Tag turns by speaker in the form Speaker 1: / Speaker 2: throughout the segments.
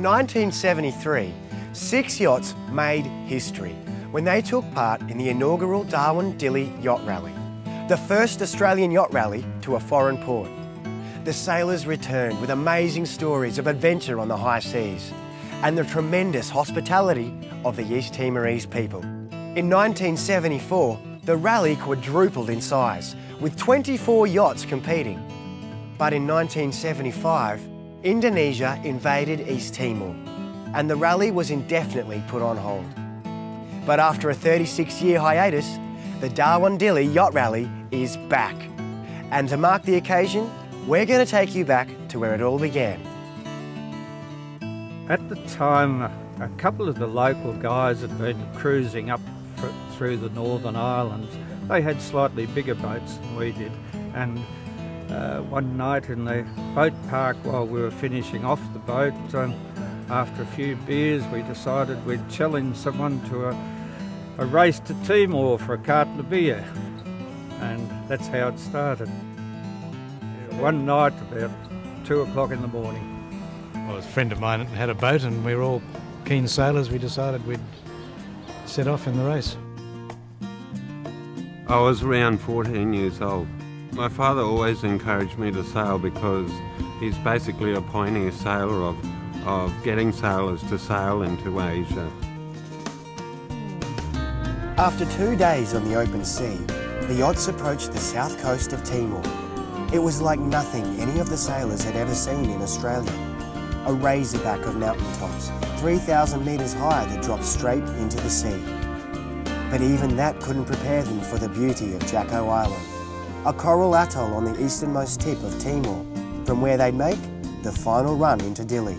Speaker 1: In 1973, 6 yachts made history when they took part in the inaugural Darwin Dili Yacht Rally, the first Australian yacht rally to a foreign port. The sailors returned with amazing stories of adventure on the high seas and the tremendous hospitality of the East Timorese people. In 1974, the rally quadrupled in size, with 24 yachts competing. But in 1975, Indonesia invaded East Timor, and the rally was indefinitely put on hold. But after a 36-year hiatus, the Darwin Dili Yacht Rally is back. And to mark the occasion, we're going to take you back to where it all began.
Speaker 2: At the time, a couple of the local guys had been cruising up through the Northern Islands. They had slightly bigger boats than we did, and one night in the boat park while we were finishing off the boat, after a few beers we decided we'd challenge someone to a race to Timor for a carton of beer, and that's how it started. One night about 2 o'clock in the morning.
Speaker 3: Well, a friend of mine had a boat and we were all keen sailors. We decided we'd set off in the race.
Speaker 4: I was around 14 years old. My father always encouraged me to sail because he's basically a pioneer sailor of getting sailors to sail into Asia.
Speaker 1: After 2 days on the open sea, the yachts approached the south coast of Timor. It was like nothing any of the sailors had ever seen in Australia. A razorback of mountaintops, 3,000 metres high that dropped straight into the sea. But even that couldn't prepare them for the beauty of Jacko Island, a coral atoll on the easternmost tip of Timor, from where they'd make the final run into Dili.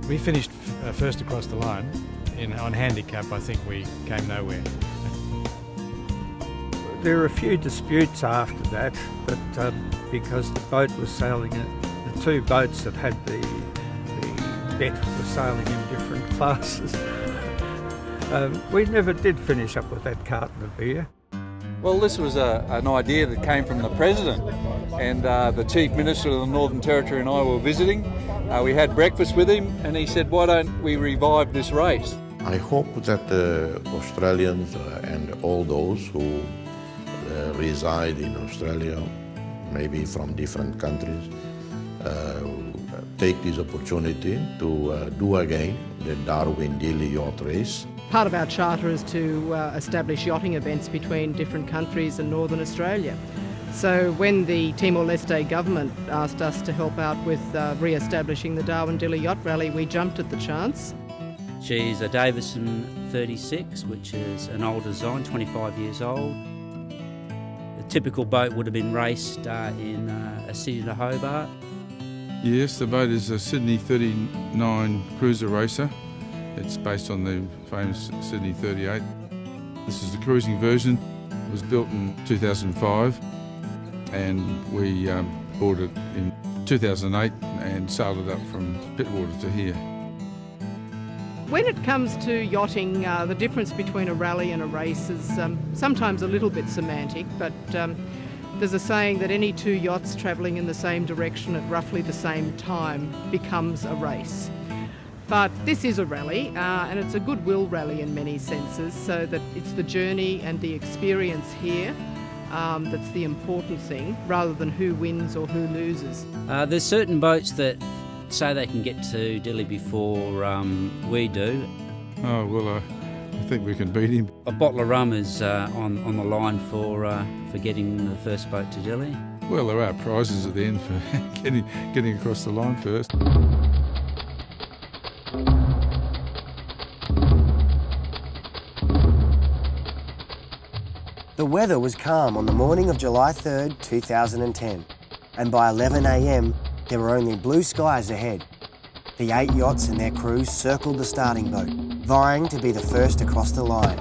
Speaker 3: We finished first across the line. On handicap, I think we came nowhere.
Speaker 2: There were a few disputes after that, but because the boat was sailing, the 2 boats that had the bet were sailing in different classes. We never did finish up with that carton of beer.
Speaker 5: Well, this was an idea that came from the President, and the Chief Minister of the Northern Territory and I were visiting. We had breakfast with him and he said, why don't we revive this race?
Speaker 6: I hope that the Australians and all those who reside in Australia, maybe from different countries, take this opportunity to do again the Darwin Dili Yacht Race.
Speaker 7: Part of our charter is to establish yachting events between different countries and Northern Australia. So when the Timor-Leste government asked us to help out with re-establishing the Darwin Dili Yacht Rally, we jumped at the chance.
Speaker 8: She's a Davison 36, which is an old design, 25 years old. The typical boat would have been raced in a Sydney Hobart.
Speaker 9: Yes, the boat is a Sydney 39 cruiser racer. It's based on the famous Sydney 38. This is the cruising version. It was built in 2005 and we bought it in 2008 and sailed it up from Pittwater to here.
Speaker 7: When it comes to yachting, the difference between a rally and a race is sometimes a little bit semantic, but there's a saying that any 2 yachts travelling in the same direction at roughly the same time becomes a race. But this is a rally, and it's a goodwill rally in many senses, so that it's the journey and the experience here that's the important thing, rather than who wins or who loses.
Speaker 8: There's certain boats that say they can get to Dili before we do.
Speaker 9: Oh, well, I think we can beat him.
Speaker 8: A bottle of rum is on the line for getting the first boat to Dili.
Speaker 9: Well, there are prizes at the end for getting across the line first.
Speaker 1: The weather was calm on the morning of July 3rd, 2010, and by 11 a.m, there were only blue skies ahead. The 8 yachts and their crews circled the starting boat, vying to be the first across the line.